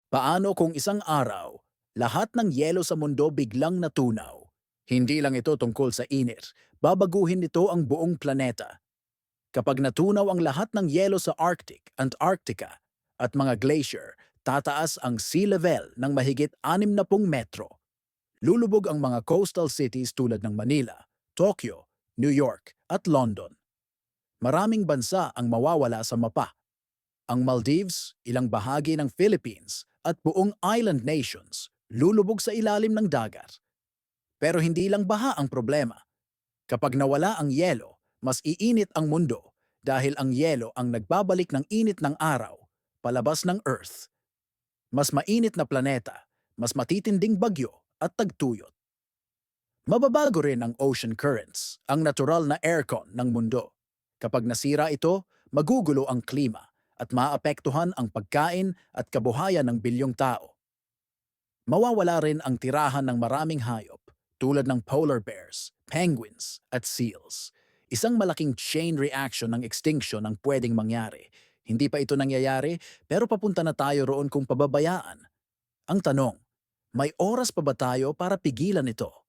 Paano kung isang araw, lahat ng yelo sa mundo biglang natunaw? Hindi lang ito tungkol sa init, babaguhin nito ang buong planeta. Kapag natunaw ang lahat ng yelo sa Arctic, Antarctica, at mga glacier, tataas ang sea level ng mahigit 60 metro. Lulubog ang mga coastal cities tulad ng Manila, Tokyo, New York, at London. Maraming bansa ang mawawala sa mapa. Ang Maldives, ilang bahagi ng Philippines, at buong island nations lulubog sa ilalim ng dagat. Pero hindi lang baha ang problema. Kapag nawala ang yelo, mas iinit ang mundo dahil ang yelo ang nagbabalik ng init ng araw, palabas ng Earth. Mas mainit na planeta, mas matitinding bagyo at tagtuyot. Mababago rin ang ocean currents, ang natural na aircon ng mundo. Kapag nasira ito, magugulo ang klima at maapektuhan ang pagkain at kabuhayan ng bilyong tao. Mawawala rin ang tirahan ng maraming hayop tulad ng polar bears, penguins at seals. Isang malaking chain reaction ng extinction ang pwedeng mangyari. Hindi pa ito nangyayari pero papunta na tayo roon kung pababayaan. Ang tanong, may oras pa ba tayo para pigilan ito?